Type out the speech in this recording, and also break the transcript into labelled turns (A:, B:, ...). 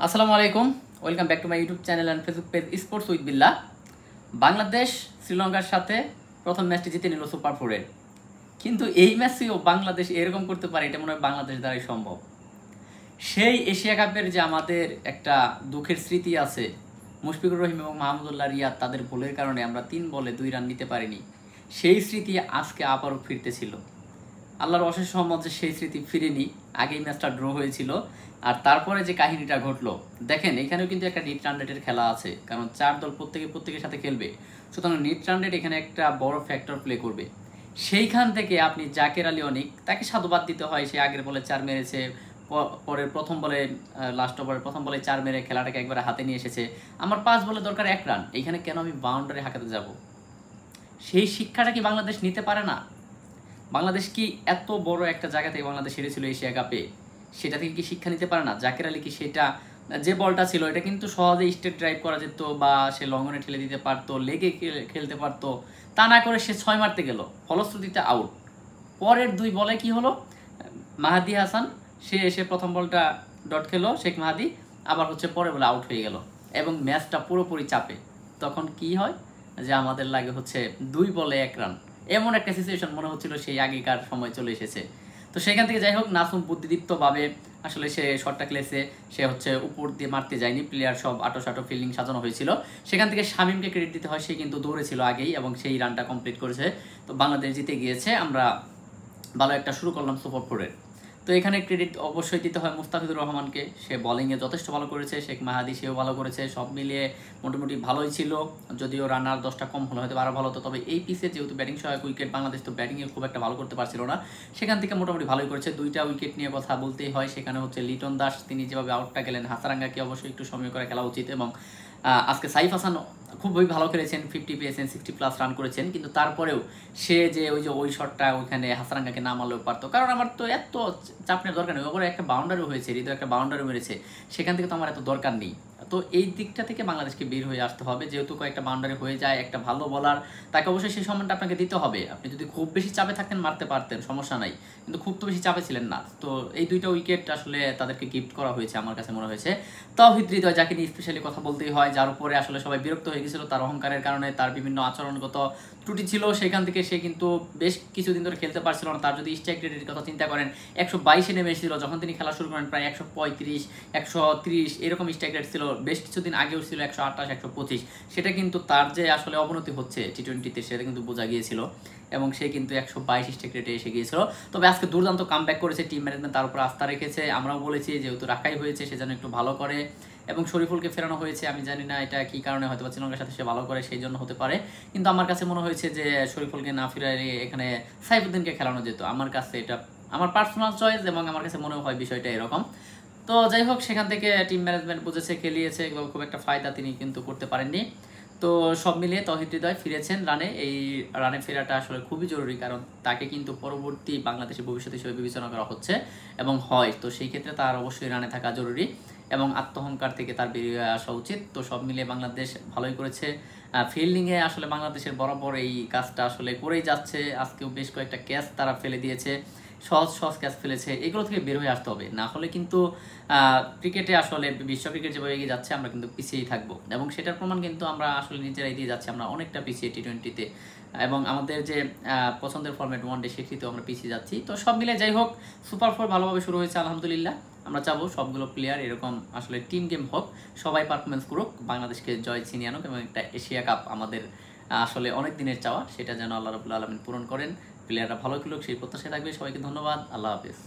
A: আসসালামু আলাইকুম, welcome back to my YouTube channel and Facebook page sports with Billah. Bangladesh শ্রীলঙ্কার সাথে প্রথম ম্যাচটি জিতে নিল সুপার ফোরে, কিন্তু এই ম্যাচেও বাংলাদেশ এরকম করতে পারে এটা মনে হয় বাংলাদেশ দ্বারাই সম্ভব। সেই এশিয়া কাপের যে আমাদের একটা দুঃখের স্মৃতি আছে, মুশফিকুর রহিম এবং মাহমুদুল্লাহ রিয়াদ তাদের ভুলের কারণে আমরা 3 বলে 2 রান নিতে পারিনি, সেই স্মৃতি আজকে আবারও ফিরতেছিল। আল্লাহর অশেষ রহমত যে সেই স্মৃতি ফিরেনি। আগেই ম্যাচটা ড্র হয়েছিল, আর তারপরে যে কাহিনীটা ঘটলো দেখেন, এখানেও কিন্তু একটা নিট রান রেটের খেলা আছে, কারণ 4 দল প্রত্যেকের সাথে খেলবে, সুতরাং নিট রান রেট এখানে একটা বড় ফ্যাক্টর প্লে করবে। সেইখান থেকে আপনি জাকের আলী অনিক, তাকে সাধুবাদ দিতে হয়, সে আগের বলে 4 মেরেছে, পরের প্রথম বলে লাস্ট ওভারের প্রথম বলে 4 মেরে খেলাটাকে একবারে হাতে নিয়ে এসেছে। আমার 5 বলে দরকার 1 রান, এখানে কেন আমি বাউন্ডারি হাঁকাতে যাব? সেই শিক্ষাটা কি বাংলাদেশ নিতে পারে না? বাংলাদেশ কি এত বড় একটা জায়গা থেকে বাংলাদেশ হেরেছিল এশিয়া কাপে, সেটা থেকে কি শিক্ষা নিতে পারে না? জাকের আলী কি সেটা, যে বলটা ছিল এটা কিন্তু সহজে স্টেট ড্রাইভ করা যেত, বা সে লঙ্গনে ঠেলে দিতে পারতো, লেগে খেলতে পারতো, তা না করে সে 6 মারতে গেল, ফলশ্রুতিতে আউট। পরের 2 বলে কি হলো, মাহাদি হাসান সে এসে প্রথম বলটা ডট খেলো, শেখ মাহাদি আবার পরের বলে আউট হয়ে গেল, এবং ম্যাচটা পুরোপুরি চাপে। তখন কি হয় যে আমাদের লাগে 2 বলে 1 রান, এমন একটা সিচুয়েশন মনে হচ্ছিল সেই আগেকার সময় চলে এসেছে। তো সেখান থেকে যাই হোক, নাসুম বুদ্ধিদীপ্তভাবে আসলে সে শটটা খেলেছে, সে উপর দিয়ে মারতে যায়নি, প্লেয়ার সব আটো ফিল্ডিং সাজানো হয়েছিল। সেখান থেকে শামীমকে ক্রেডিট দিতে হয়, সে কিন্তু দৌড়েছিল আগেই এবং সেই রানটা কমপ্লিট করেছে। তো বাংলাদেশ জিতে গিয়েছে, আমরা ভালো একটা শুরু করলাম সুপার ফোরের। তো এখানে ক্রেডিট অবশ্যই দিতে হয় মুস্তাফিজুর রহমানকে, সে বোলিংয়ে যথেষ্ট ভালো করেছে, শেখ মাহাদি সেও ভালো করেছে, সব মিলিয়ে মোটামুটি ভালোই ছিল। যদিও রানার 10টা কম হলে হয়তো আরও ভালো হতো, তবে এই পিচে যেহেতু ব্যাটিং সহায়ক উইকেট, বাংলাদেশ তো ব্যাটিংয়ে খুব একটা ভালো করতে পারছিল না, সেখান থেকে মোটামুটি ভালোই করেছে। 2টা উইকেট নিয়ে কথা বলতেই হয়, সেখানে লিটন দাস তিনি যেভাবে আউটটা গেলেন, হাসারাঙ্গাকে অবশ্যই একটু সময় করে খেলা উচিত, এবং আজকে সাইফ হাসান খুবই ভালো খেলেছেন, 50 পেয়েছেন, 60+ রান করেছেন, কিন্তু তারপরেও সে যে ওই শটটা ওইখানে হাসারাঙ্গাকে না মারলেও পারতো, কারণ আমার তো এত চাপ নেওয়ার দরকার নেই, ওপরে একটা বাউন্ডারি হয়েছে, হৃদয় একটা বাউন্ডারি মেরেছে, সেখান থেকে তো আমার এত দরকার নেই। তো এই দিকটা থেকে বাংলাদেশকে বের হয়ে আসতে হবে, যেহেতু কয়েকটা বাউন্ডারি হয়ে যায়, একটা ভালো বলার তাকে অবশ্যই সেই সম্মানটা আপনাকে দিতে হবে। আপনি যদি খুব বেশি চাপে থাকতেন মারতে পারতেন, সমস্যা নাই, কিন্তু খুব তো বেশি চাপে ছিলেন না। তো এই 2টা উইকেট আসলে তাদেরকে গিফট করা হয়েছে আমার কাছে মনে হয়েছে। তাওহিদ হৃদয়, যাকে নিয়ে স্পেশালি কথা বলতেই হয়, যার উপরে আসলে সবাই বিরক্ত হয়ে গেছিল তার অহংকারের কারণে, তার বিভিন্ন আচরণগত ত্রুটি ছিল, সেখান থেকে সে কিন্তু বেশ কিছুদিন ধরে খেলতে পারছিল না। তার যদি স্ট্রাইক রেটের কথা চিন্তা করেন, 122-এ নেমে এসেছিল, যখন তিনি খেলা শুরু করেন প্রায় 135, 130 এরকম স্ট্রাইক রেট ছিল, বেশ কিছুদিন আগেও ছিল 128, 125। সেটা কিন্তু তার যে আসলে অবনতি হচ্ছে টি-20-তে সেটা কিন্তু বোঝা গিয়েছিল, এবং সে কিন্তু 122 স্ট্রাইক রেটে এসে গিয়েছিল। তবে আজকে দুর্দান্ত কামব্যাক করেছে, টিম ম্যানেজমেন্ট তার উপর আস্থা রেখেছে। আমরাও বলেছি যেহেতু রাখাই হয়েছে সে যেন একটু ভালো করে, এবং শরীফুলকে ফেরানো হয়েছে, আমি জানি না এটা কি কারণে, হয়তো শ্রীলঙ্কার সাথে সে ভালো করে সেই জন্য হতে পারে, কিন্তু আমার কাছে মনে হয়েছে যে শরীফুলকে না ফিরালে এখানে সাইফুদ্দিনকে খেলানো যেত। আমার কাছে এটা আমার পার্সোনাল চয়েস, এবং আমার কাছে মনে হয় বিষয়টা এরকম। তো যাই হোক, সেখান থেকে টিম ম্যানেজমেন্ট বুঝেছে, খেলিয়েছে, খুব একটা ফায়দা তিনি কিন্তু করতে পারেননি। তো সব মিলিয়ে তৌহিদ হৃদয় ফিরেছেন রানে, এই রানে ফেরাটা আসলে খুবই জরুরি, কারণ তাকে কিন্তু পরবর্তী বাংলাদেশের ভবিষ্যৎ হিসেবে বিবেচনা করা হচ্ছে এবং হয়, তো সেই ক্ষেত্রে তার অবশ্যই রানে থাকা জরুরি, এবং আত্মহংকার থেকে তার বেরিয়ে আসা উচিত। তো সব মিলিয়ে বাংলাদেশ ভালোই করেছে। ফিল্ডিংয়ে আসলে বাংলাদেশের বরাবর এই কাজটা আসলে করেই যাচ্ছে, আজকেও বেশ কয়েকটা ক্যাচ তারা ফেলে দিয়েছে, সহজ ক্যাচ ফেলেছে, এগুলো থেকে বের হয়ে আসতে হবে, না হলে কিন্তু ক্রিকেটে আসলে বিশ্ব ক্রিকেট যেভাবে এগিয়ে যাচ্ছে আমরা কিন্তু পিছিয়েই থাকবো, এবং সেটার প্রমাণ কিন্তু আমরা আসলে নিজেরাই দিয়ে যাচ্ছি। আমরা অনেকটা পিছিয়ে টি-20-তে, এবং আমাদের যে পছন্দের ফরম্যাট ওয়ান ডে সেটিতেও আমরা পিছিয়ে যাচ্ছি। তো সব মিলে যাই হোক, সুপার ফোর ভালোভাবে শুরু হয়েছে আলহামদুলিল্লাহ। আমরা চাবো সবগুলো প্লেয়ার এরকম আসলে টিম গেম হোক, সবাই পারফরমেন্স করুক, বাংলাদেশকে জয় ছিনিয়ে আনুক, এবং একটা এশিয়া কাপ আমাদের আসলে অনেক দিনের চাওয়া, সেটা যেন আল্লাহ রাব্বুল আলামিন পূরণ করেন। প্লেয়াররা ভালো খেলুক সেই প্রত্যাশা থাকবে। সবাইকে ধন্যবাদ, আল্লাহ হাফেজ।